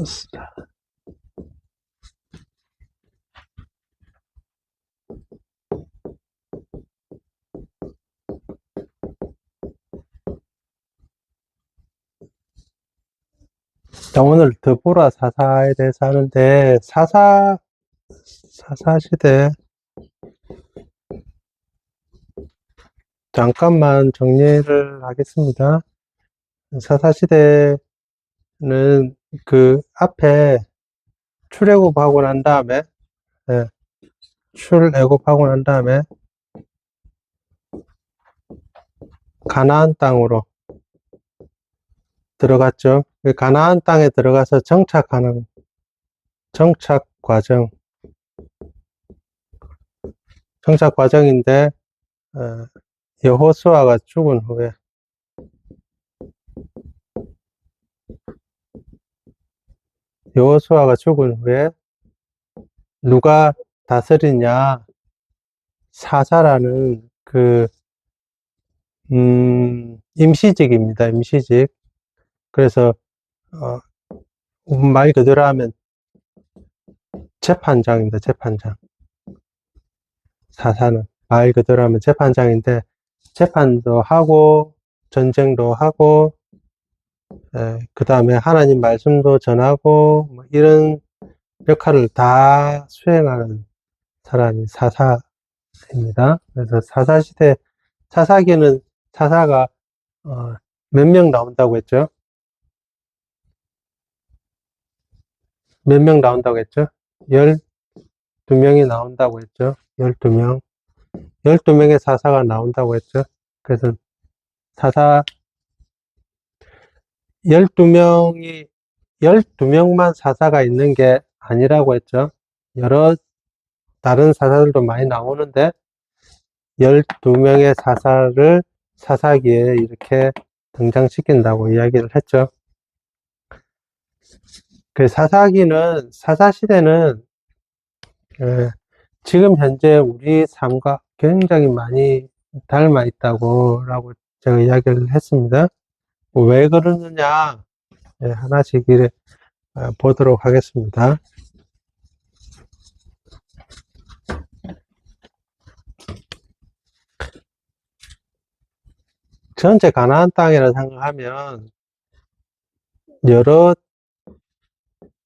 자, 오늘 드보라 사사에 대해서 하는데, 사사시대, 잠깐만 정리를 하겠습니다. 사사시대는 그 앞에 출애굽하고 난 다음에, 예, 출애굽하고 난 다음에, 가나안 땅으로 들어갔죠. 그 가나안 땅에 들어가서 정착하는, 정착 과정, 정착 과정인데, 어, 여호수아가 죽은 후에, 여호수아가 죽은 후에 누가 다스리냐, 사사라는 임시직입니다. 임시직. 그래서, 말 그대로 하면 재판장입니다. 재판장. 사사는. 말 그대로 하면 재판장인데, 재판도 하고, 전쟁도 하고, 그 다음에 하나님 말씀도 전하고, 뭐 이런 역할을 다 수행하는 사람이 사사입니다. 그래서 사사시대, 사사기는 사사가, 몇 명 나온다고 했죠? 몇 명 나온다고 했죠? 12명이 나온다고 했죠? 12명. 12명의 사사가 나온다고 했죠? 그래서 사사, 12명이, 12명만 사사가 있는 게 아니라고 했죠? 여러, 다른 사사들도 많이 나오는데, 12명의 사사를 사사기에 이렇게 등장시킨다고 이야기를 했죠. 그 사사기는, 사사시대는, 지금 현재 우리 삶과 굉장히 많이 닮아 있다고 제가 이야기를 했습니다. 왜 그러느냐, 하나씩 보도록 하겠습니다. 전체 가나안 땅이라 생각하면 여러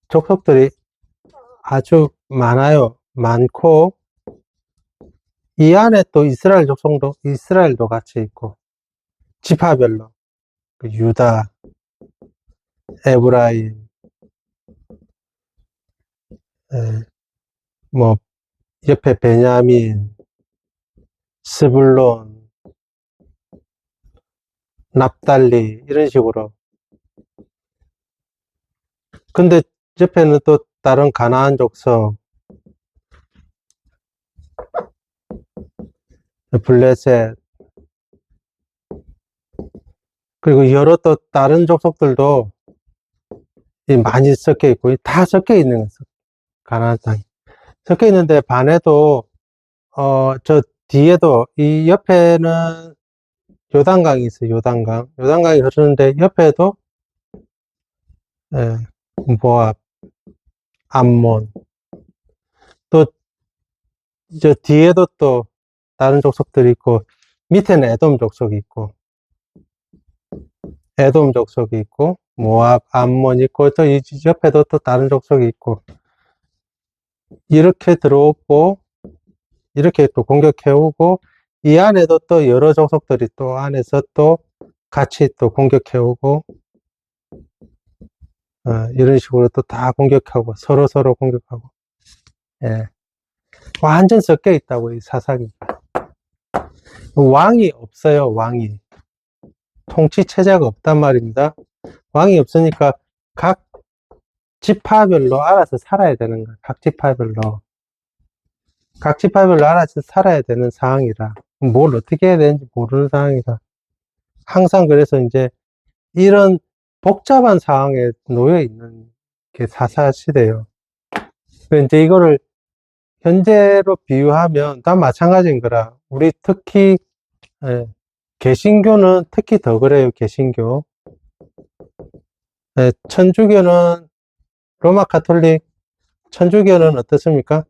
족속들이 아주 많아요. 많고 이 안에 또 이스라엘도 같이 있고 지파별로 유다, 에브라임, 뭐 옆에 베냐민, 스불론, 납달리 이런 식으로. 근데 옆에는 또 다른 가나안 족속, 블레셋, 그리고 여러 또 다른 족속들도 많이 섞여 있고 다 섞여 있는 거죠. 가나안 땅이 섞여 있는데 반에도 저 뒤에도 이 옆에는 요단강이 있어요. 요단강이 흐르는데 옆에도 모압, 암몬, 또 저 뒤에도 또 다른 족속들이 있고 밑에는 에돔 족속이 있고 모압, 암몬 있고 또 이 옆에도 또 다른 족속이 있고 이렇게 들어오고 이렇게 또 공격해오고 이 안에도 또 여러 족속들이 또 안에서 또 같이 또 공격해오고 이런 식으로 또 다 공격하고 서로 공격하고 완전 섞여 있다고 이 사사기. 왕이 없어요. 왕이 통치 체제가 없단 말입니다. 왕이 없으니까 각 지파별로 알아서 살아야 되는 거예요. 각 지파별로 알아서 살아야 되는 상황이라 뭘 어떻게 해야 되는지 모르는 상황이라 항상 그래서 이제 이런 복잡한 상황에 놓여 있는 게 사사시대예요. 이제 이거를 현재로 비유하면 다 마찬가지인 거라. 우리 특히 개신교는 특히 더 그래요. 개신교. 천주교는 로마 가톨릭, 천주교는 어떻습니까?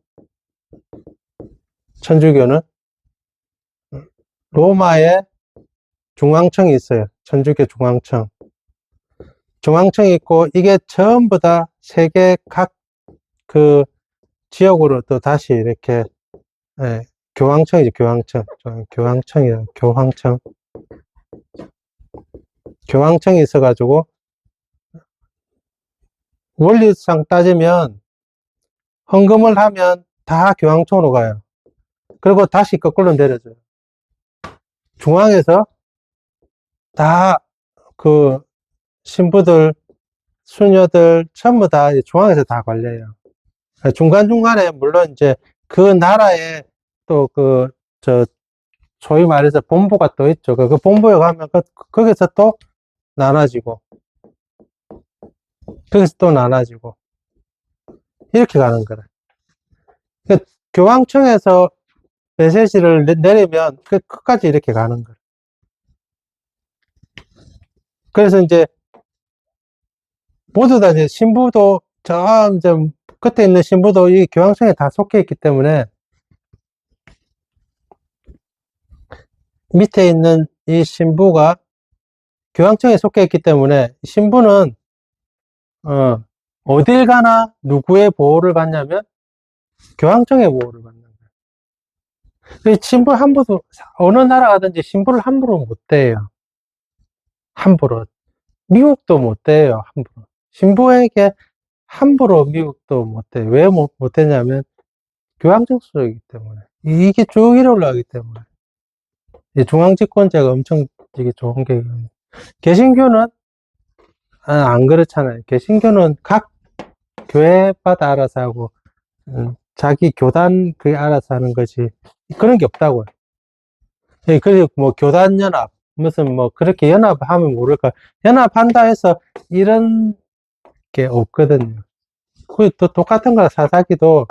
천주교는 로마에 중앙청이 있어요. 천주교 중앙청. 중앙청이 있고, 이게 전부 다 세계 각 그 지역으로 또 다시 이렇게, 예, 교황청이죠, 교황청. 교황청이요, 교황청. 교황청이 있어가지고, 원리상 따지면, 헌금을 하면 다 교황청으로 가요. 그리고 다시 거꾸로 내려줘요. 중앙에서 다 그 신부들, 수녀들 전부 다 중앙에서 다 관리해요. 중간중간에 물론 이제 그 나라에 또 소위 말해서 본부가 또 있죠. 그 본부에 가면 거기서 또 나눠지고, 거기서 또 나눠지고, 이렇게 가는 거라. 교황청에서 메시지를 내리면 끝까지 이렇게 가는 거라. 그래서 이제 모두 다 이제 신부도 이제 끝에 있는 신부도 이 교황청에 다 속해 있기 때문에 밑에 있는 이 신부가 교황청에 속해 있기 때문에 신부는 어딜 가나 누구의 보호를 받냐면 교황청의 보호를 받는 거예요. 신부 함부로 어느 나라 가든지 신부를 함부로 못 대요. 함부로. 미국도 못 대요. 함부로. 신부에게 함부로 미국도 못 대. 왜 못 대냐면 교황청 소속이기 때문에. 이게 쭉 이래 올라가기 때문에. 중앙집권제가 엄청 되게 좋은 게, 개신교는 안 그렇잖아요. 개신교는 각 교회마다 알아서 하고, 자기 교단 그게 알아서 하는 거지. 그런 게 없다고요. 그리고 뭐 교단연합, 무슨 뭐 그렇게 연합하면 모를까. 연합한다 해서 이런 게 없거든요. 또 똑같은 거라 사사기도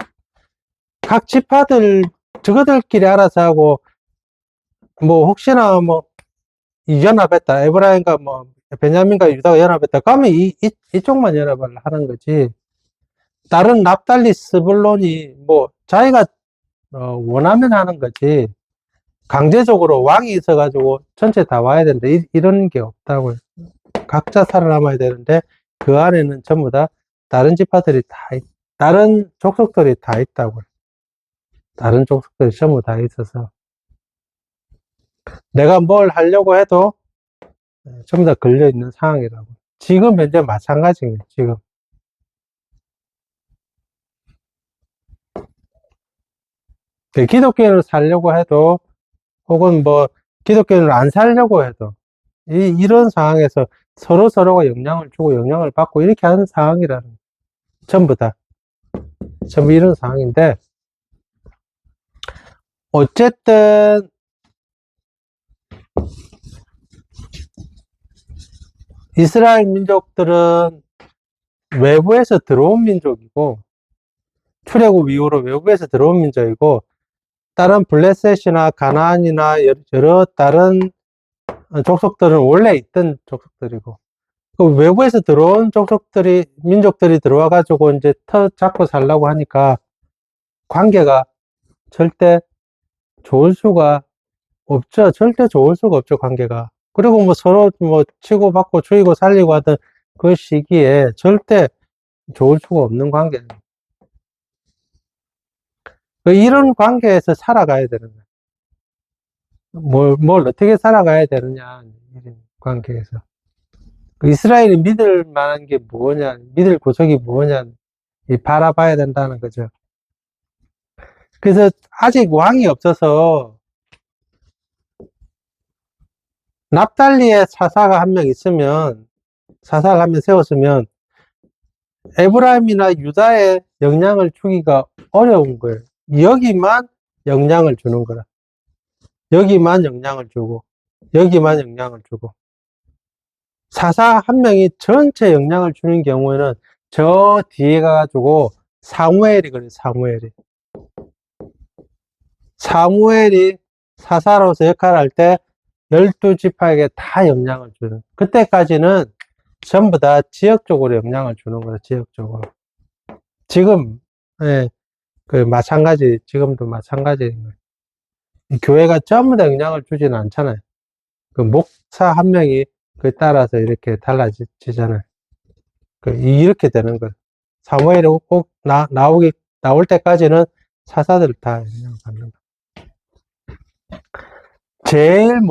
각 지파들, 저거들끼리 알아서 하고, 뭐 혹시나 뭐 연합했다. 에브라임과 뭐 베냐민과 유다가 연합했다. 그러면 이쪽만 연합을 하는 거지. 다른 납달리, 스불론이 뭐 자기가 원하면 하는 거지. 강제적으로 왕이 있어가지고 전체 다 와야 된다. 이런 게 없다고요. 각자 살아남아야 되는데 그 안에는 전부 다 다른 지파들이 다른 족속들이 다 있다고요. 다른 족속들이 전부 다 있어서 내가 뭘 하려고 해도 전부 다 걸려있는 상황이라고. 지금 현재 마찬가지예요. 지금. 기독교인을 살려고 해도 혹은 뭐 기독교인을 안 살려고 해도 이런 상황에서 서로가 영향을 주고 영향을 받고 이렇게 하는 상황이라는, 전부 다 전부 이런 상황인데, 어쨌든 이스라엘 민족들은 외부에서 들어온 민족이고, 출애굽 이후로 외부에서 들어온 민족이고, 다른 블레셋이나 가나안이나 여러 다른 족속들은 원래 있던 족속들이고, 그 외부에서 들어온 민족들이 들어와가지고 이제 터 잡고 살라고 하니까 관계가 절대 좋을 수가 없죠. 절대 좋을 수가 없죠, 관계가. 그리고 뭐 서로 뭐 치고받고 죽이고 살리고 하던 그 시기에 절대 좋을 수가 없는 관계예요. 이런 관계에서 살아가야 되는 거예요. 뭘 어떻게 살아가야 되느냐, 이런 관계에서. 이스라엘이 믿을 만한 게 뭐냐, 믿을 구석이 뭐냐, 바라봐야 된다는 거죠. 그래서 아직 왕이 없어서 납달리의 사사가 한 명 있으면, 사사를 한 명 세웠으면 에브라임이나 유다에 영향을 주기가 어려운 거예요. 여기만 영향을 주는 거라. 여기만 영향을 주고, 여기만 영향을 주고. 사사 한 명이 전체 영향을 주는 경우에는 저 뒤에 가가지고 사무엘이 그래요, 사무엘이. 사무엘이 사사로서 역할을 할 때 12지파에게 다 영향을 주는. 그때까지는 전부 다 지역적으로 영향을 주는 거예요, 지역적으로. 지금, 예, 지금도 마찬가지인 거예요. 이 교회가 전부 다 영향을 주지는 않잖아요. 그 목사 한 명이 그에 따라서 이렇게 달라지잖아요. 이렇게 되는 거예요. 사무엘이 꼭 나올 때까지는 사사들 다 영향을 받는 거예요. 제일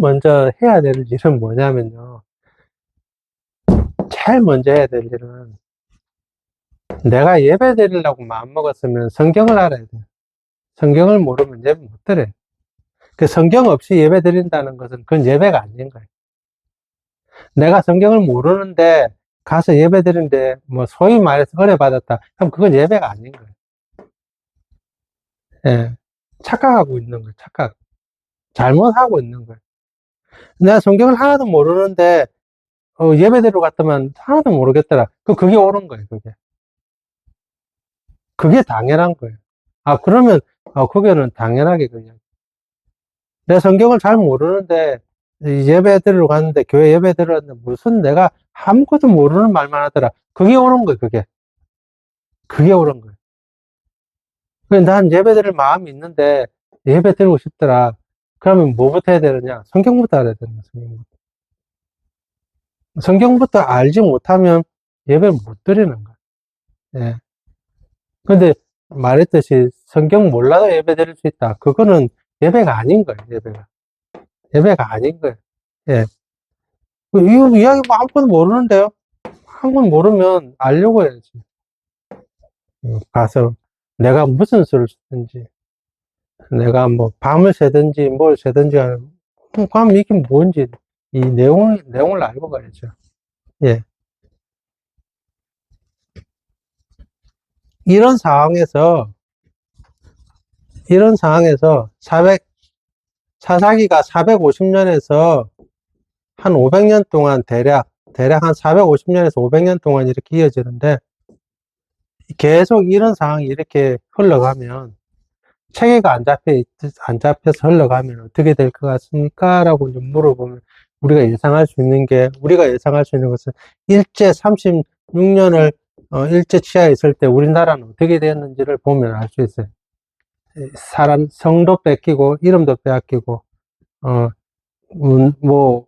먼저 해야 될 일은 뭐냐면요. 제일 먼저 해야 될 일은 내가 예배 드리려고 마음먹었으면 성경을 알아야 돼요. 성경을 모르면 예배 못 드려요. 그 성경 없이 예배 드린다는 것은 그건 예배가 아닌 거예요. 내가 성경을 모르는데 가서 예배 드리는데 뭐 소위 말해서 은혜 받았다. 그럼 그건 예배가 아닌 거예요. 예. 착각하고 있는 거예요. 착각. 잘못하고 있는 거예요. 내가 성경을 하나도 모르는데 예배드리러 갔더만 하나도 모르겠더라. 그게 옳은 거예요. 그게 당연한 거예요. 그러면 그게는 당연하게 그냥 내가 성경을 잘 모르는데 예배 드리러 갔는데 교회 예배 드렸는데 무슨 내가 아무것도 모르는 말만 하더라. 그게 옳은 거예요. 그게 옳은 거예요. 난 예배 드릴 마음이 있는데 예배 드리고 싶더라. 그러면 뭐부터 해야 되느냐? 성경부터 알아야 되는 거예요. 성경부터 알지 못하면 예배를 못 드리는 거예요. 예. 근데 말했듯이 성경 몰라도 예배 드릴 수 있다. 그거는 예배가 아닌 거예요. 예배가 아닌 거예요. 예. 이 이야기 뭐 아무것도 모르는데요? 한번 모르면 알려고 해야지. 가서 내가 무슨 수를 쓰든지, 내가 뭐 밤을 새든지 뭘 새든지 하는, 그럼 이게 뭔지 이 내용을 알고 가야죠. 예. 이런 상황에서, 이런 상황에서 사사기가 450년에서 한 500년 동안 대략 한 450년에서 500년 동안 이렇게 이어지는데, 계속 이런 상황이 이렇게 흘러가면 체계가 안 잡혀서 흘러가면 어떻게 될 것 같습니까? 라고 좀 물어보면 우리가 예상할 수 있는 것은 일제 36년을 일제 치하에 있을 때 우리나라는 어떻게 되었는지를 보면 알 수 있어요. 성도 뺏기고, 이름도 빼앗기고, 어, 뭐,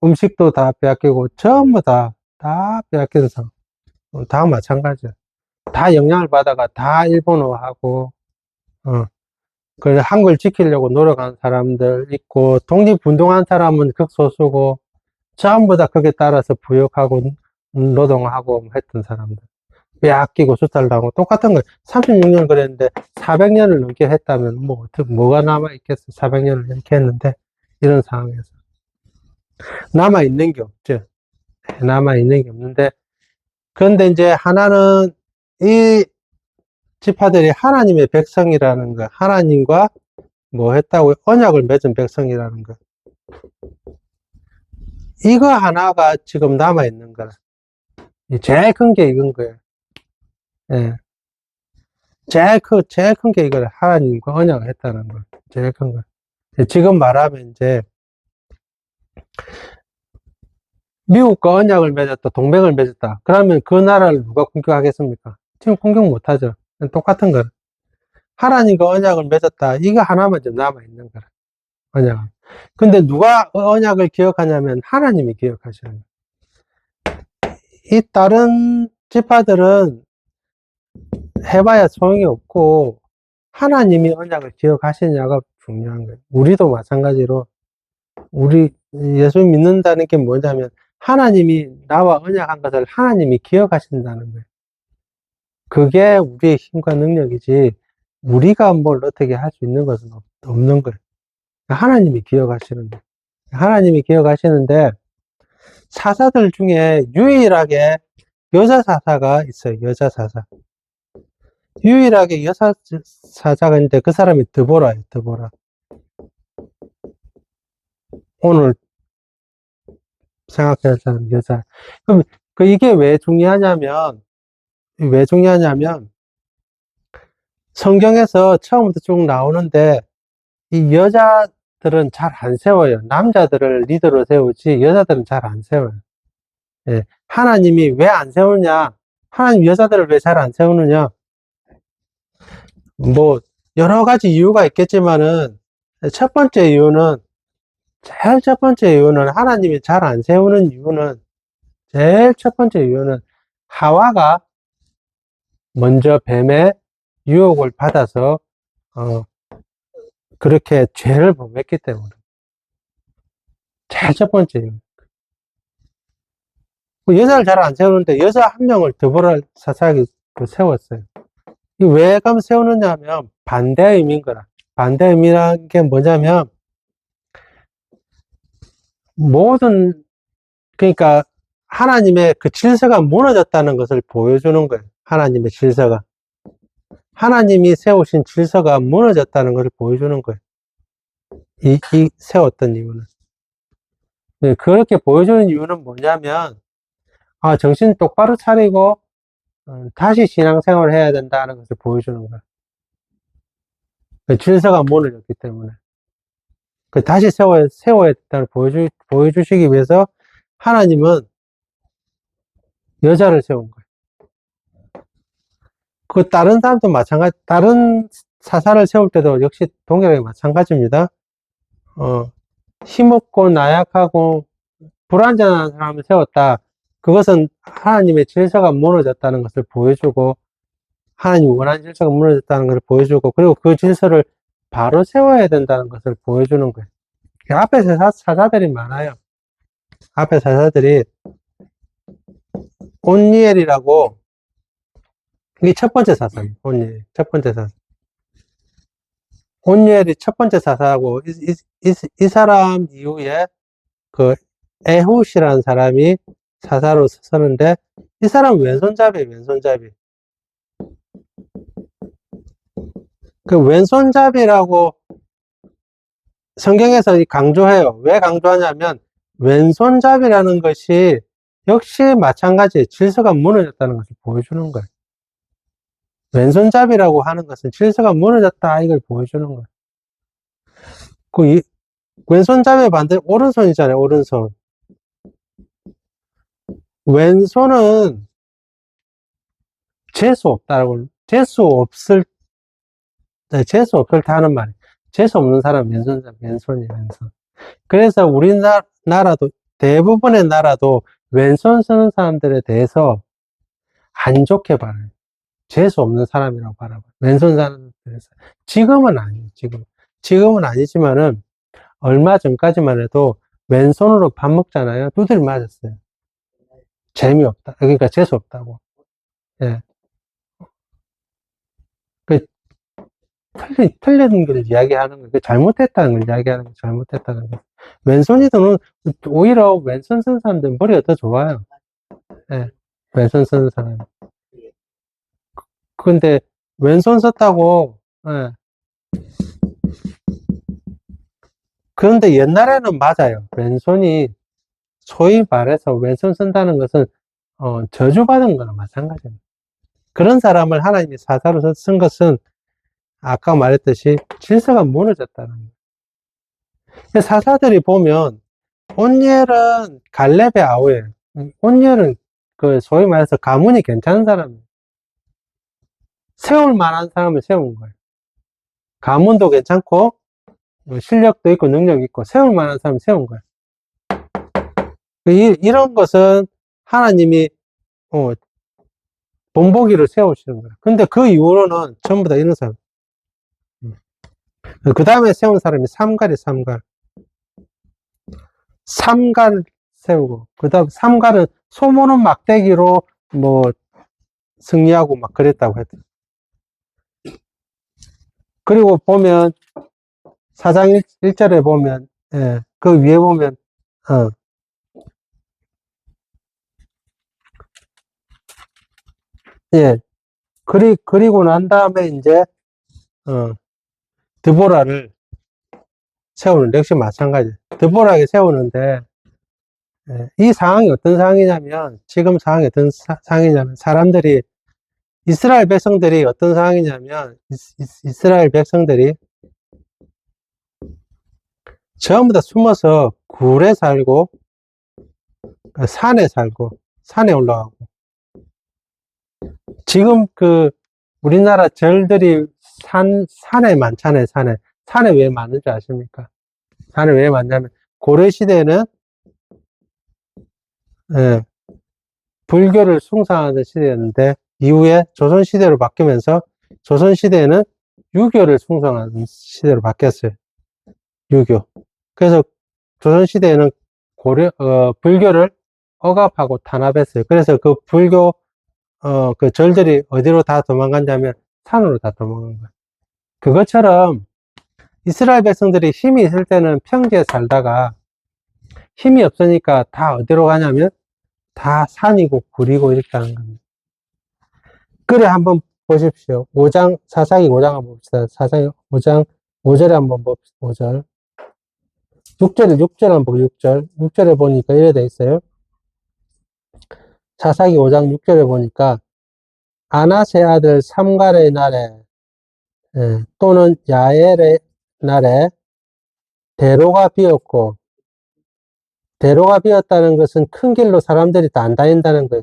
음식도 다 빼앗기고, 전부 다 빼앗기는 상황. 다 마찬가지야. 다 영향을 받아가 다 일본어하고, 어, 그래서 한글 지키려고 노력한 사람들 있고, 독립운동한 사람은 극소수고, 전부 다 거기에 따라서 부역하고, 노동하고 했던 사람들. 빼앗기고 수탈당하고 똑같은 거예요. 36년 그랬는데 400년을 넘게 했다면 뭐가 남아있겠어. 400년을 넘게 했는데, 이런 상황에서. 남아있는 게 없죠. 남아있는 게 없는데, 그런데 이제 하나는 이 지파들이 하나님의 백성이라는 거, 하나님과 뭐 했다고 언약을 맺은 백성이라는 거. 이거 하나가 지금 남아있는 거라. 제일 큰 게 이건 거예요. 예. 제일 큰 게 이거를 하나님과 언약을 했다는 거. 제일 큰 거. 지금 말하면 이제 미국과 언약을 맺었다, 동맹을 맺었다. 그러면 그 나라를 누가 공격하겠습니까? 지금 공격 못 하죠. 똑같은 거. 하나님과 언약을 맺었다. 이거 하나만 좀 남아있는 거라. 언약. 근데 누가 언약을 기억하냐면 하나님이 기억하시는 거예요. 이 다른 지파들은 해봐야 소용이 없고 하나님이 언약을 기억하시냐가 중요한 거예요. 우리도 마찬가지로 우리 예수 믿는다는 게 뭐냐면 하나님이 나와 언약한 것을 하나님이 기억하신다는 거예요. 그게 우리의 힘과 능력이지 우리가 뭘 어떻게 할 수 있는 것은 없는 거예요. 하나님이 기억하시는 거예요. 하나님이 기억하시는데 사사들 중에 유일하게 여자 사사가 있어요. 여자 사사. 유일하게 여자 사자가 있는데 그 사람이 드보라예요. 드보라. 오늘 생각하는 사람 여자. 그럼 이게 왜 중요하냐면 성경에서 처음부터 쭉 나오는데 이 여자들은 잘 안 세워요. 남자들을 리더로 세우지 여자들은 잘 안 세워요. 예. 하나님이 왜 안 세우냐? 하나님 여자들을 왜 잘 안 세우느냐? 뭐, 여러 가지 이유가 있겠지만은, 첫 번째 이유는, 제일 첫 번째 이유는, 하나님이 잘 안 세우는 이유는, 제일 첫 번째 이유는, 하와가 먼저 뱀의 유혹을 받아서, 어, 그렇게 죄를 범했기 때문에. 제일 첫 번째 이유. 여자를 잘 안 세우는데, 여자 한 명을 드보라를 사사하게 세웠어요. 왜 그럼 세우느냐 하면, 반대 의미인 거라. 반대 의미라는 게 뭐냐면, 모든, 그러니까, 하나님의 그 질서가 무너졌다는 것을 보여주는 거예요. 하나님의 질서가. 하나님이 세우신 질서가 무너졌다는 것을 보여주는 거예요. 이 세웠던 이유는. 네, 그렇게 보여주는 이유는 뭐냐면, 아, 정신 똑바로 차리고, 다시 신앙생활을 해야 된다는 것을 보여주는 거예요. 그 질서가 무너졌기 때문에. 다시 세워야 된다는 보여주시기 위해서 하나님은 여자를 세운 거예요. 다른 사람도 마찬가지, 다른 사사를 세울 때도 역시 동일하게 마찬가지입니다. 힘없고 나약하고 불완전한 사람을 세웠다. 그것은 하나님의 질서가 무너졌다는 것을 보여주고, 하나님이 원하는 질서가 무너졌다는 것을 보여주고, 그리고 그 질서를 바로 세워야 된다는 것을 보여주는 거예요. 앞에 사사들이 많아요. 앞에 사사들이 온니엘이라고, 이게 첫 번째 사사예요. 온니엘, 첫 번째 사사. 온니엘이 첫 번째 사사하고, 이 사람 이후에 그 에훗이라는 사람이 사사로 서는데, 이 사람은 왼손잡이에요, 왼손잡이. 그 왼손잡이라고 성경에서 강조해요. 왜 강조하냐면, 왼손잡이라는 것이 역시 마찬가지 질서가 무너졌다는 것을 보여주는 거예요. 왼손잡이라고 하는 것은 질서가 무너졌다, 이걸 보여주는 거예요. 왼손잡이 반대, 오른손이잖아요, 오른손. 왼손은 재수 없다라고, 재수 없을 때 하는 말이에요. 재수 없는 사람은 왼손이에요, 왼손. 그래서 우리나라도, 대부분의 나라도 왼손 쓰는 사람들에 대해서 안 좋게 봐요. 재수 없는 사람이라고 바라봐요. 왼손 사람들에서. 지금은 아니에요, 지금. 지금은 아니지만은, 얼마 전까지만 해도 왼손으로 밥 먹잖아요. 두드려 맞았어요. 재미없다. 그러니까 재수없다고. 예. 그, 틀린 걸 이야기하는 거, 잘못했다는 걸 이야기하는 거, 잘못했다는 거. 왼손이든, 오히려 왼손 쓰는 사람들은 머리가 더 좋아요. 예. 왼손 쓰는 사람. 근데, 왼손 썼다고, 예. 그런데 옛날에는 맞아요. 왼손이, 소위 말해서 왼손 쓴다는 것은, 저주받은 거나 마찬가지입니다. 그런 사람을 하나님이 사사로 쓴 것은, 아까 말했듯이 질서가 무너졌다는 거예요. 사사들이 보면 온니엘은 갈렙의 아우예요. 온니엘은 그 소위 말해서 가문이 괜찮은 사람이에요. 세울 만한 사람을 세운 거예요. 가문도 괜찮고 실력도 있고 능력이 있고 세울 만한 사람을 세운 거예요. 이런 것은 하나님이 본보기를 세우시는 거예요. 근데 그 이후로는 전부 다 이런 사람. 그 다음에 세운 사람이 삼갈이 삼갈. 삼갈 세우고, 그 다음 삼갈은 소모는 막대기로 뭐 승리하고 막 그랬다고 했죠. 그리고 보면, 4장 1절에 보면, 예, 그 위에 보면, 예, 그리고 난 다음에 이제, 드보라를 세우는, 역시 마찬가지. 드보라에 세우는데, 예, 이 상황이 어떤 상황이냐면, 지금 상황이 어떤 상황이냐면, 이스라엘 백성들이 어떤 상황이냐면, 이스라엘 백성들이 전부 다 숨어서 굴에 살고, 산에 살고, 산에 올라가고, 지금 우리나라 절들이 산에 많잖아요, 산에. 산에 왜 많은 줄 아십니까? 산에 왜 많냐면, 고려시대에는, 예, 불교를 숭상하던 시대였는데, 이후에 조선시대로 바뀌면서, 조선시대에는 유교를 숭상하는 시대로 바뀌었어요. 유교. 그래서 조선시대에는 불교를 억압하고 탄압했어요. 그래서 그 절들이 어디로 다 도망갔냐면 산으로 다 도망간 거예요. 그것처럼 이스라엘 백성들이 힘이 있을 때는 평지에 살다가 힘이 없으니까 다 어디로 가냐면 다 산이고 굴이고 이렇게 하는 겁니다. 그래, 한번 보십시오. 사사기 5장 한번 봅시다. 사사기 5장 5절에 한번 봅시다. 5절. 6절 한번 보고 6절. 6절에 보니까 이래 돼 있어요. 사사기 5장 6절에 보니까 아나세 아들 삼갈의 날에 또는 야엘의 날에 대로가 비었고, 대로가 비었다는 것은 큰 길로 사람들이 다 안 다닌다는 거예요.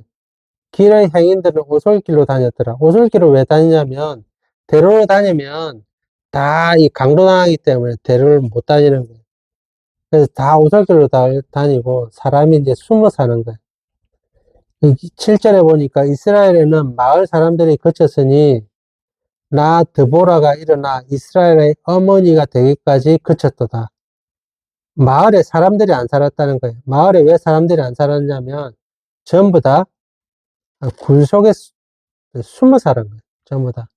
길의 행인들은 오솔길로 다녔더라. 오솔길로 왜 다니냐면, 대로로 다니면 다 이 강도당하기 때문에 대로를 못 다니는 거예요. 그래서 다 오솔길로 다니고 사람이 이제 숨어 사는 거예요. 7절에 보니까 이스라엘에는 마을 사람들이 그쳤으니 나 드보라가 일어나 이스라엘의 어머니가 되기까지 그쳤도다. 마을에 사람들이 안 살았다는 거예요. 마을에 왜 사람들이 안 살았냐면 전부 다 굴 속에 숨어 사는 거예요. 전부 다.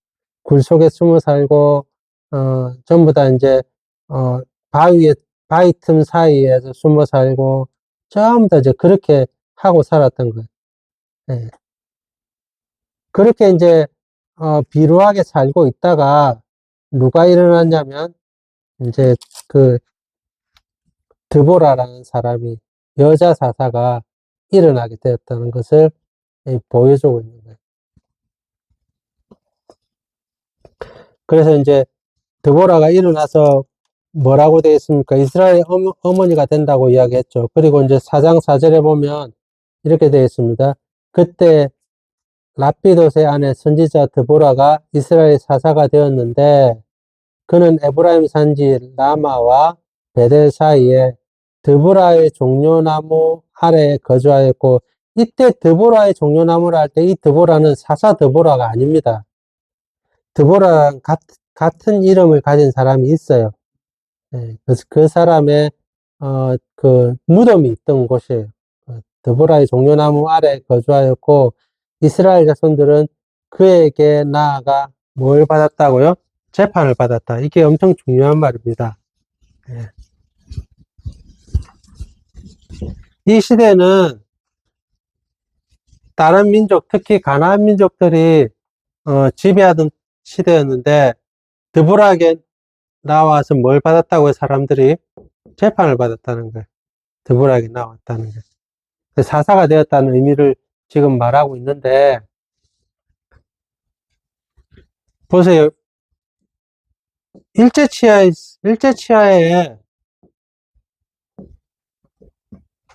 굴 속에 숨어 살고, 전부 다 이제, 어, 바위 틈 사이에서 숨어 살고, 전부 다 이제 그렇게 하고 살았던 거예요. 예. 그렇게 이제, 비루하게 살고 있다가 누가 일어났냐면, 이제 그 드보라라는 사람이 여자 사사가 일어나게 되었다는 것을 보여주고 있는 거예요. 그래서 이제 드보라가 일어나서 뭐라고 되어 있습니까? 이스라엘 어머니가 된다고 이야기했죠. 그리고 이제 4장 4절에 보면 이렇게 되어 있습니다. 그때 라피돗의 아내 선지자 드보라가 이스라엘 사사가 되었는데 그는 에브라임 산지 라마와 베델 사이에 드보라의 종려나무 아래에 거주하였고, 이때 드보라의 종려나무를 할 때 이 드보라는 사사 드보라가 아닙니다. 드보라랑 같은 이름을 가진 사람이 있어요. 그래서 그 사람의 무덤이 있던 곳이에요. 드보라의 종려나무 아래 거주하였고, 이스라엘 자손들은 그에게 나아가 뭘 받았다고요? 재판을 받았다. 이게 엄청 중요한 말입니다. 예. 이 시대는 다른 민족, 특히 가나안 민족들이 지배하던 시대였는데, 드보라에게 나와서 뭘 받았다고요? 사람들이 재판을 받았다는 거예요. 드보라에게 나왔다는 거예요. 사사가 되었다는 의미를 지금 말하고 있는데, 보세요. 일제치하에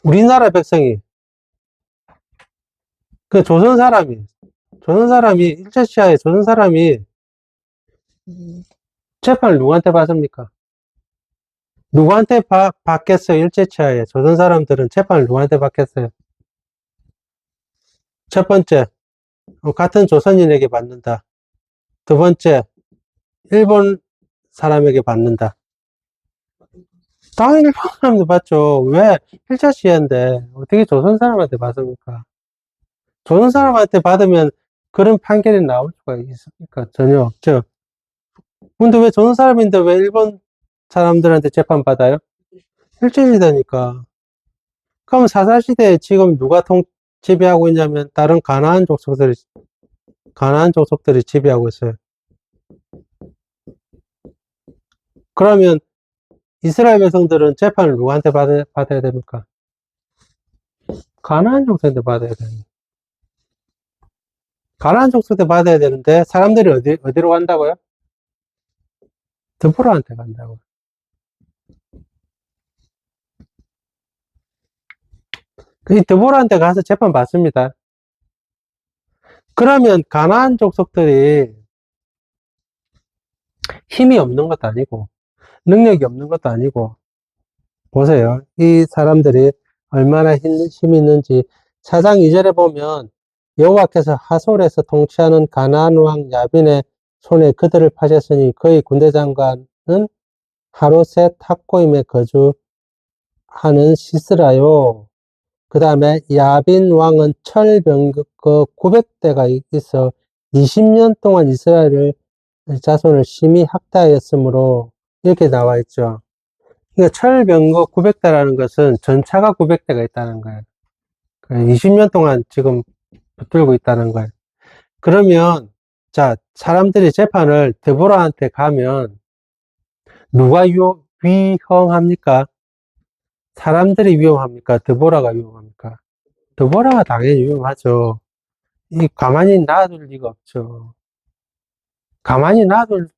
우리나라 백성이, 일제치하에 조선 사람이 재판을 누구한테 받습니까? 누구한테 받겠어요? 일제치하에. 조선 사람들은 재판을 누구한테 받겠어요? 첫 번째, 같은 조선인에게 받는다. 두 번째, 일본 사람에게 받는다. 당연히 일본 사람도 받죠. 왜? 일제시대인데 어떻게 조선 사람한테 받습니까? 조선 사람한테 받으면 그런 판결이 나올 수가 있습니까? 전혀 없죠. 근데 왜 조선 사람인데 왜 일본 사람들한테 재판받아요? 일제시대니까. 그럼 사사시대에 지금 누가 지배하고 있냐면 다른 가나안 족속들이 지배하고 있어요. 그러면 이스라엘 백성들은 재판을 누구한테 받아야 됩니까? 가나안 족속한테 받아야 됩니다. 가나안 족속한테 받아야 되는데 사람들이 어디로 간다고요? 드보라한테 간다고요. 이 드보라한테 가서 재판 받습니다. 그러면 가나안 족속들이 힘이 없는 것도 아니고, 능력이 없는 것도 아니고, 보세요. 이 사람들이 얼마나 힘이 있는지. 4장 2절에 보면, 여호와께서 하솔에서 통치하는 가나안 왕 야빈의 손에 그들을 파셨으니 그의 군대 장관은 하롯셋 탁고임에 거주하는 시스라요. 그 다음에 야빈 왕은 철병거 900대가 있어 20년 동안 이스라엘 자손을 심히 학대하였으므로 이렇게 나와 있죠. 그러니까 철병거 900대라는 것은 전차가 900대가 있다는 거예요. 20년 동안 지금 붙들고 있다는 거예요. 그러면 자, 사람들이 재판을 드보라한테 가면 누가 위험합니까? 사람들이 위험합니까? 드보라가 위험합니까? 드보라가 당연히 위험하죠. 이 가만히 놔둘 리가 없죠. 가만히 놔둘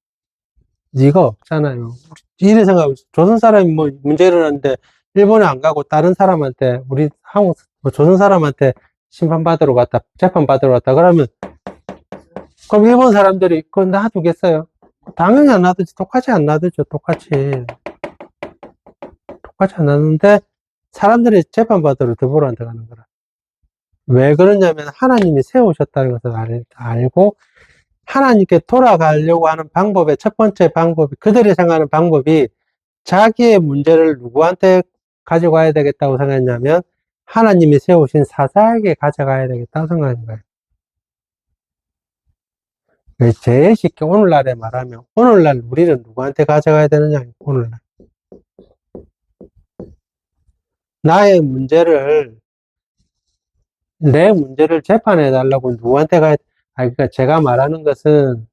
리가 없잖아요. 이래 생각하면 조선 사람이 뭐 문제 일어났는데 일본에 안 가고 다른 사람한테 우리 한국 뭐 조선 사람한테 심판받으러 갔다 재판받으러 갔다 그러면 그럼 일본 사람들이 그거 놔두겠어요? 당연히 안 놔두지. 똑같이 안 놔두죠. 똑같이 안 놔두는데 사람들이 재판받으러 드보라한테 가는 거라. 왜 그러냐면 하나님이 세우셨다는 것을 알고 하나님께 돌아가려고 하는 방법의 첫 번째 방법이 그들이 생각하는 방법이 자기의 문제를 누구한테 가져가야 되겠다고 생각했냐면 하나님이 세우신 사사에게 가져가야 되겠다고 생각하는 거예요. 제일 쉽게 오늘날에 말하면 오늘날 우리는 누구한테 가져가야 되느냐. 오늘날 나의 문제를 내 문제를 재판해 달라고 누구한테 가야 그러니까 제가 말하는 것은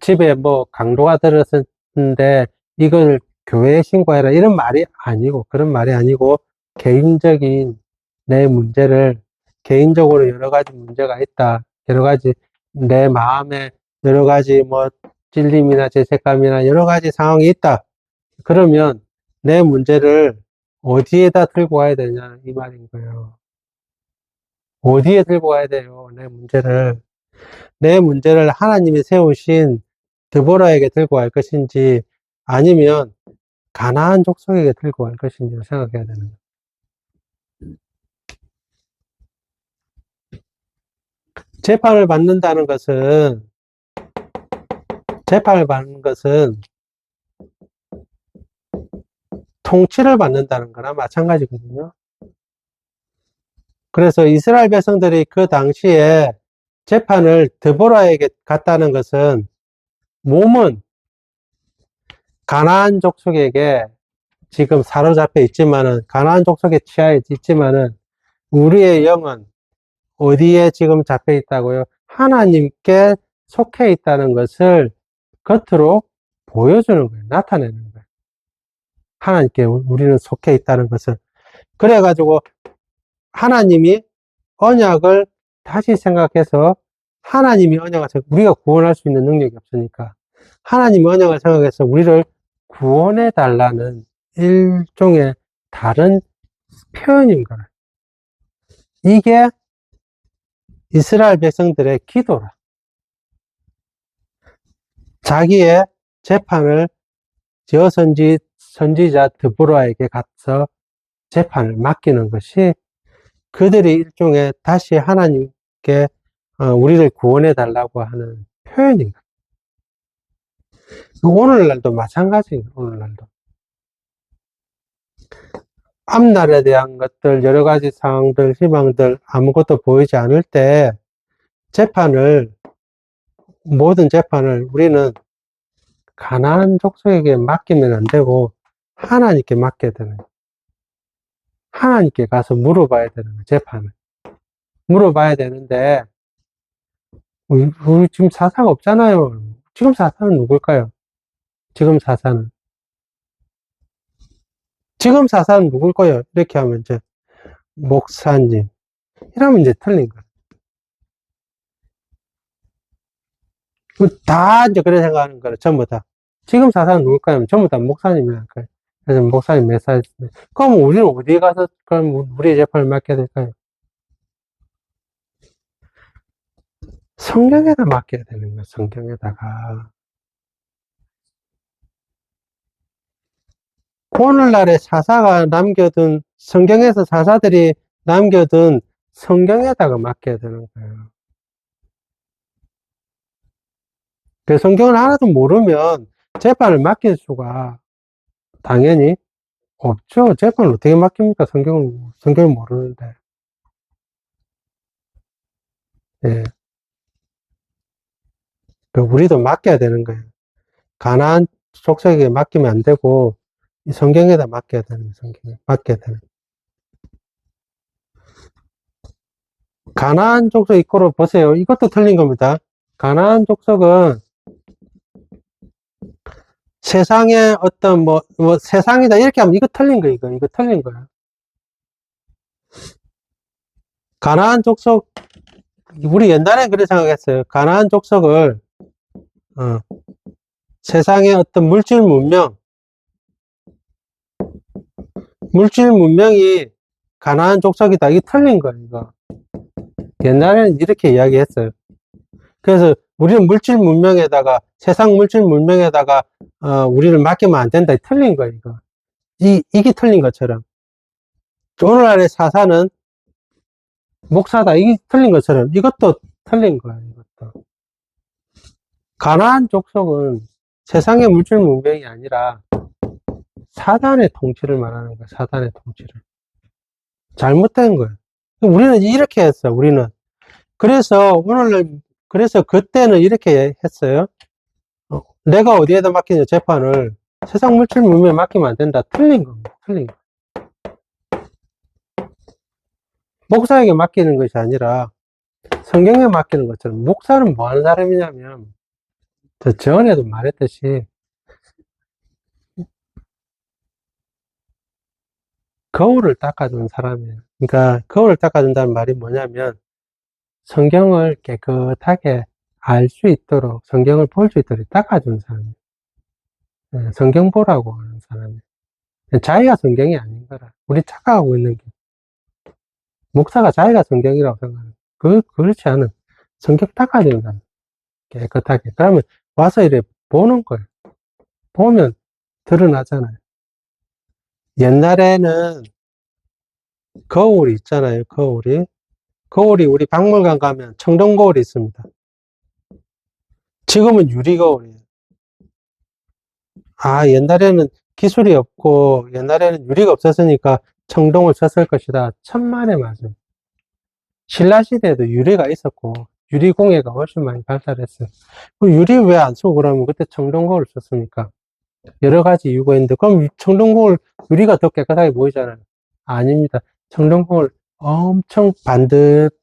집에 뭐 강도가 들었는데 이걸 교회에 신고해라 이런 말이 아니고 그런 말이 아니고 개인적인 내 문제를 개인적으로 여러 가지 문제가 있다. 여러 가지 내 마음에 여러 가지 뭐 찔림이나 죄책감이나 여러 가지 상황이 있다. 그러면 내 문제를 어디에다 들고 가야 되냐 이 말인 거예요. 어디에 들고 가야 돼요? 내 문제를 하나님이 세우신 드보라에게 들고 갈 것인지 아니면 가나안 족속에게 들고 갈 것인지 생각해야 되는 거예요. 재판을 받는 것은 통치를 받는다는 거나 마찬가지거든요. 그래서 이스라엘 백성들이 그 당시에 재판을 드보라에게 갔다는 것은 몸은 가나안 족속에게 지금 사로잡혀 있지만은 가나안 족속의 치하에 있지만은 우리의 영은 어디에 지금 잡혀 있다고요? 하나님께 속해 있다는 것을 겉으로 보여주는 거예요. 나타내는 거예요. 하나님께 우리는 속해 있다는 것을. 그래가지고 하나님이 언약을 다시 생각해서 하나님이 언약을 우리가 구원할 수 있는 능력이 없으니까 하나님이 언약을 생각해서 우리를 구원해 달라는 일종의 다른 표현인 거예요. 이게 이스라엘 백성들의 기도라. 자기의 재판을 선지자 드보라에게 가서 재판을 맡기는 것이 그들이 일종의 다시 하나님께 우리를 구원해 달라고 하는 표현인 거예요. 오늘날도 마찬가지예요. 오늘날도. 앞날에 대한 것들, 여러 가지 상황들, 희망들 아무것도 보이지 않을 때 모든 재판을 우리는 가나안 족속에게 맡기면 안 되고 하나님께 맡겨야 되는 거예요. 하나님께 가서 물어봐야 되는 거예요. 재판을. 물어봐야 되는데 우리 지금 사사가 없잖아요. 지금 사사는 누굴까요? 지금 사사는 누굴 거예요? 이렇게 하면 이제 목사님 이러면 이제 틀린 거예요. 다 이제 그래 생각하는 거예요. 전부 다. 지금 사사는 누굴까요? 전부 다 목사님이랄 거예요. 그래서 목사님 몇 살? 그럼 우리는 어디에 가서 그럼 우리의 재판을 맡게 될까요? 성경에다 맡겨야 되는 거야, 성경에다가. 오늘날의 사사가 남겨둔, 성경에서 사사들이 남겨둔 성경에다가 맡겨야 되는 거예요. 그 성경을 하나도 모르면 재판을 맡길 수가 당연히 없죠. 재판을 어떻게 맡깁니까? 성경을 모르는데. 예. 그 우리도 맡겨야 되는 거예요. 가나안 족속에게 맡기면 안 되고, 이 성경에다 맡겨야 되는 거예요. 성경에 맡겨야 되는. 가나안 족속 이꼬로 보세요. 이것도 틀린 겁니다. 가나안 족속은 세상에 어떤 세상이다 이렇게 하면 이거 틀린 거예요. 이거 틀린 거야. 가나안 족속, 우리 옛날에 그렇게 생각했어요. 가나안 족속을 어, 세상의 어떤 물질 문명이 가나안 족속이다. 이게 틀린 거예요. 이거. 옛날에는 이렇게 이야기했어요. 그래서 우리는 물질 문명에다가 세상 물질 문명에다가 우리를 맡기면 안 된다. 틀린 거예요. 이거. 이게 틀린 것처럼 오늘날의 사사는 목사다. 이게 틀린 것처럼 이것도 틀린 거예요. 이것도. 가나안 족속은 세상의 물질 문명이 아니라 사단의 통치를 말하는 거예요. 사단의 통치를. 잘못된 거예요. 우리는 이렇게 했어. 우리는. 그래서 그때는 이렇게 했어요. 내가 어디에다 맡기냐, 재판을. 세상 물질 문명에 맡기면 안 된다. 틀린 겁니다. 틀린 거. 목사에게 맡기는 것이 아니라 성경에 맡기는 것처럼. 목사는 뭐 하는 사람이냐면, 저 전에도 말했듯이, 거울을 닦아주는 사람이에요. 그러니까, 거울을 닦아준다는 말이 뭐냐면, 성경을 깨끗하게 알 수 있도록, 성경을 볼 수 있도록 닦아주는 사람이에요. 성경 보라고 하는 사람이에요. 자기가 성경이 아닌 거라. 우리 착각하고 있는 게. 목사가 자기가 성경이라고 생각하는. 그렇지 않은. 성경 닦아주는 사람. 깨끗하게. 그러면 와서 이래 보는 거예요. 보면 드러나잖아요. 옛날에는 거울이 있잖아요. 거울이 우리 박물관 가면 청동 거울이 있습니다. 지금은 유리 거울이에요. 옛날에는 기술이 없고 옛날에는 유리가 없었으니까 청동을 썼을 것이다. 천만의 말씀. 신라시대에도 유리가 있었고 유리공예가 훨씬 많이 발달했어요. 유리 왜 안 쓰고 그러면 그때 청동거울 썼으니까 여러 가지 이유가 있는데 그럼 청동거울 유리가 더 깨끗하게 보이잖아요. 아닙니다. 청동거울 엄청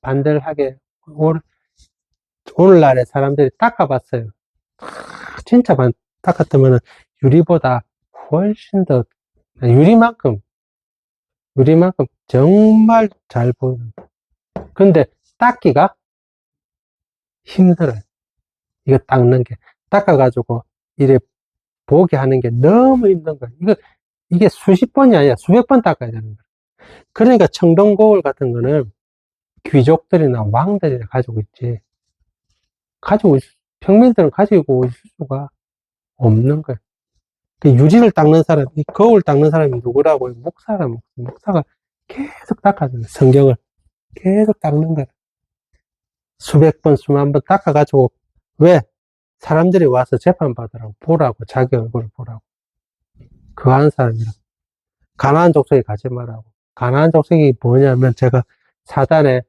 반들하게 오늘날의 사람들이 닦아봤어요. 진짜 닦았다면 유리보다 훨씬 더 유리만큼 정말 잘 보이는. 근데 닦기가 힘들어요. 이거 닦는 게. 닦아가지고, 이래 보게 하는 게 너무 힘든 거예요. 이게 수십 번이 아니라 수백 번 닦아야 되는 거예요. 그러니까 청동거울 같은 거는 귀족들이나 왕들이 가지고 있지. 평민들은 가지고 있을 수가 없는 거예요. 그 유리를 닦는 사람, 이 거울 닦는 사람이 누구라고요? 목사가 계속 닦아주는 거예요. 성경을 계속 닦는 거예요. 수백 번, 수만 번 닦아가지고, 왜? 사람들이 와서 재판받으라고, 보라고, 자기 얼굴을 보라고. 그거 하는 사람이라. 가나안 족속에 가지 말라고. 가나안 족속이 뭐냐면, 제가 사단의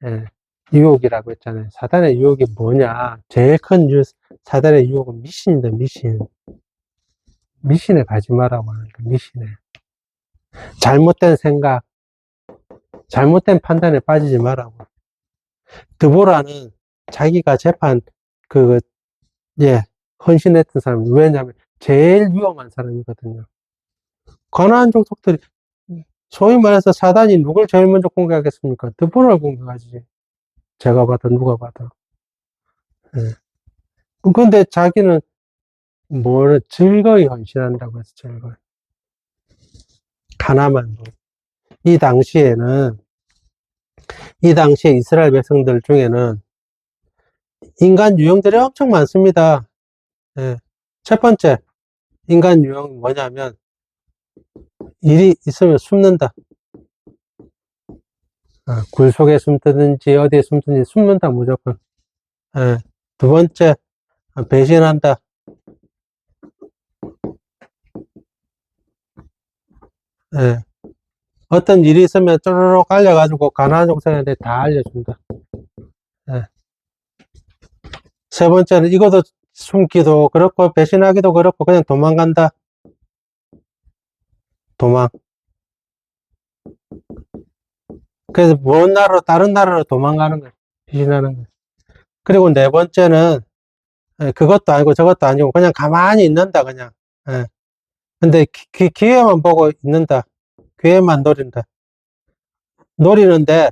예, 유혹이라고 했잖아요. 사단의 유혹이 뭐냐. 제일 큰 사단의 유혹은 미신입니다, 미신. 미신에 가지 말라고 하는 거, 미신에. 잘못된 생각, 잘못된 판단에 빠지지 말라고. 드보라는 자기가 재판, 예, 헌신했던 사람. 왜냐면, 제일 위험한 사람이거든요. 가나안 족속들이, 소위 말해서 사단이 누굴 제일 먼저 공격하겠습니까? 드보라를 공격하지. 제가 봐도, 누가 봐도. 예. 근데 자기는 즐거이 헌신한다고 해서 즐거이. 하나만. 이 당시에 이스라엘 백성들 중에는 인간 유형들이 엄청 많습니다. 예. 첫 번째, 인간 유형이 뭐냐면, 일이 있으면 숨는다. 굴 속에 숨든지, 어디에 숨든지 숨는다, 무조건. 예. 두 번째, 배신한다. 예. 어떤 일이 있으면 쪼르륵 알려가지고, 가난한 족쇄한테 다 알려준다. 예. 세 번째는 이것도 숨기도 그렇고, 배신하기도 그렇고, 그냥 도망간다. 도망. 그래서 먼 나라로, 다른 나라로 도망가는 거예요. 배신하는 거예요. 그리고 네 번째는, 그것도 아니고 저것도 아니고, 그냥 가만히 있는다, 그냥. 예. 근데 기회만 보고 있는다. 기회만 노린다. 노리는데,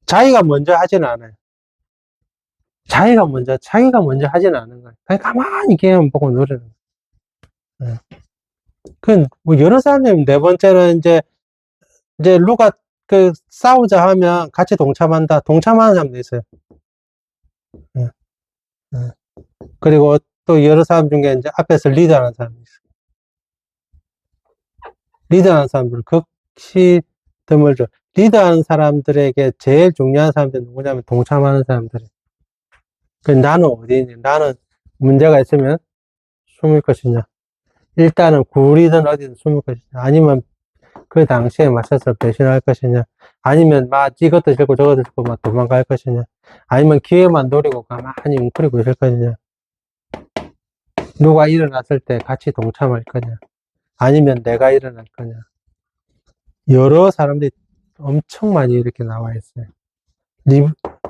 자기가 먼저 하지는 않아요. 자기가 먼저 하지는 않은 거예요. 그냥 가만히 기회만 보고 노리는 거예요. 예. 뭐 여러 사람이 네 번째는 이제 누가 싸우자 하면 같이 동참한다. 동참하는 사람도 있어요. 예. 예. 그리고 또 여러 사람 중에 이제 앞에서 리드하는 사람이 있어요. 리드하는 사람들은 극히 드물죠. 리드하는 사람들에게 제일 중요한 사람들은 누구냐면 동참하는 사람들이에요. 나는 어디 있니? 나는 문제가 있으면 숨을 것이냐? 일단은 굴이든 어디든 숨을 것이냐? 아니면 그 당시에 맞서서 배신할 것이냐? 아니면 막 이것도 싫고 저것도 싫고 막 도망갈 것이냐? 아니면 기회만 노리고 가만히 웅크리고 있을 것이냐? 누가 일어났을 때 같이 동참할 거냐? 아니면 내가 일어날 거냐? 여러 사람들이 엄청 많이 이렇게 나와 있어요.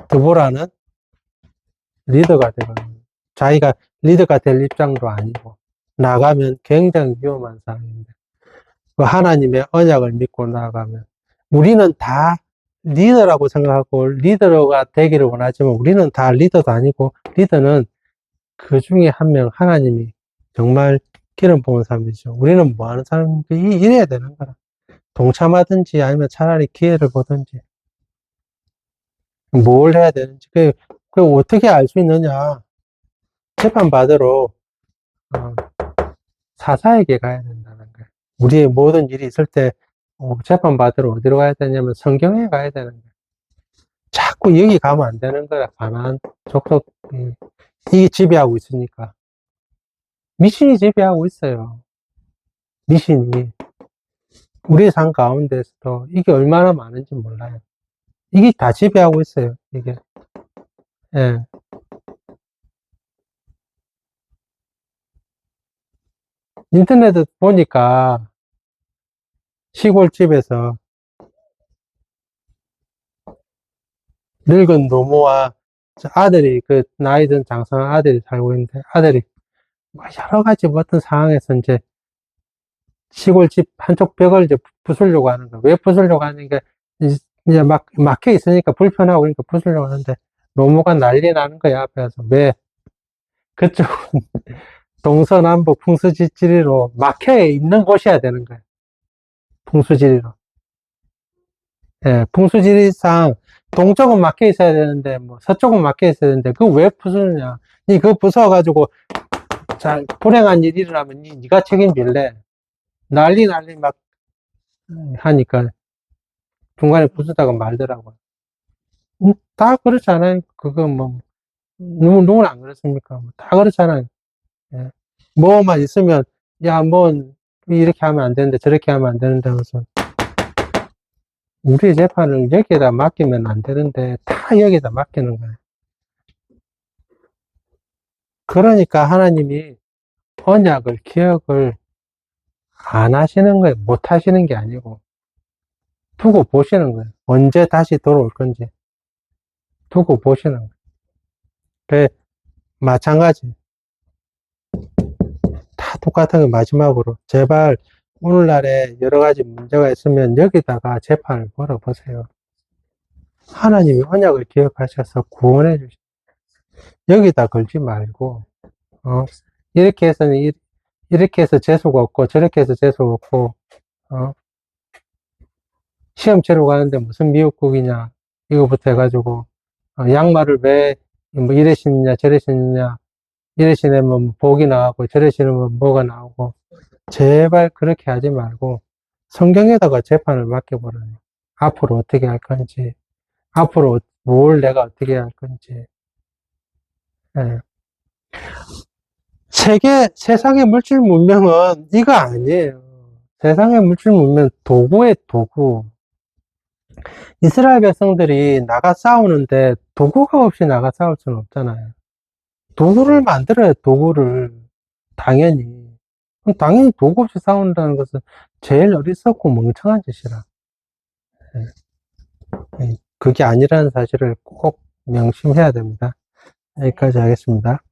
드보라는 리더가 되거든요. 자기가 리더가 될 입장도 아니고 나가면 굉장히 위험한 상황인데 그 하나님의 언약을 믿고 나아가면 우리는 다 리더라고 생각하고 리더가 되기를 원하지만 우리는 다 리더도 아니고 리더는 그 중에 한 명 하나님이 정말 기름 부은 사람이죠. 우리는 뭐 하는 사람들이 이래야 되는 거라. 동참하든지 아니면 차라리 기회를 보든지 뭘 해야 되는지 그 어떻게 알 수 있느냐. 재판받으러 사사에게 가야 된다는 거예요. 우리의 모든 일이 있을 때 재판받으러 어디로 가야 되냐면 성경에 가야 되는 거예요. 자꾸 여기 가면 안 되는 거야. 가난, 족속, 이게 지배하고 있으니까. 미신이 지배하고 있어요. 미신이. 우리의 삶 가운데서도 이게 얼마나 많은지 몰라요. 이게 다 지배하고 있어요. 이게. 예. 인터넷 보니까 시골집에서 늙은 노모와 아들이 나이 든 장성한 아들이 살고 있는데 아들이 여러 가지 어떤 상황에서 이제 시골집 한쪽 벽을 이제 부수려고 하는 거. 왜 부수려고 하는 게 이제 막 막혀 있으니까 불편하고 그러니까 부수려고 하는데 노모가 난리 나는 거야 앞에서. 왜? 그쪽 동서남북 풍수지리로 막혀 있는 곳이어야 되는 거야. 풍수지리로. 예, 풍수지리상 동쪽은 막혀 있어야 되는데 뭐 서쪽은 막혀 있어야 되는데 그거 왜 부수느냐? 니 그거 부숴가지고 잘 불행한 일이 일어나면 니가 책임질래? 난리 막 하니까 중간에 부수다가 말더라고요. 다 그렇잖아요. 그거 뭐, 누구는 안 그렇습니까? 다 그렇잖아요. 예. 뭐만 있으면, 야, 뭐, 이렇게 하면 안 되는데, 저렇게 하면 안 되는데, 하면서. 우리의 재판을 여기에다 맡기면 안 되는데, 다 여기에다 맡기는 거예요. 그러니까 하나님이 언약을, 기억을 안 하시는 거예요. 못 하시는 게 아니고, 두고 보시는 거예요. 언제 다시 돌아올 건지, 두고 보시는 거예요. 그, 마찬가지. 다 똑같은 거 마지막으로. 제발, 오늘날에 여러 가지 문제가 있으면 여기다가 재판을 걸어보세요. 하나님이 언약을 기억하셔서 구원해 주시. 여기다 걸지 말고, 어, 이렇게 해서는, 이렇게 해서 재수가 없고, 저렇게 해서 재수가 없고, 어, 시험 치러 가는데 무슨 미역국이냐, 이거부터 해가지고, 양말을 왜 뭐 이래 신느냐, 저래 신느냐, 이래 신으면 복이 나오고, 저래 신으면 뭐가 나오고, 제발 그렇게 하지 말고, 성경에다가 재판을 맡겨버려요. 앞으로 어떻게 할 건지, 앞으로 뭘 내가 어떻게 할 건지. 예. 세상의 물질 문명은 이거 아니에요. 세상의 물질 문명 도구의 도구. 이스라엘 백성들이 나가 싸우는데 도구가 없이 나가 싸울 수는 없잖아요. 도구를 만들어야 도구를. 당연히. 당연히 도구 없이 싸운다는 것은 제일 어리석고 멍청한 짓이라. 그게 아니라는 사실을 꼭 명심해야 됩니다. 여기까지 하겠습니다.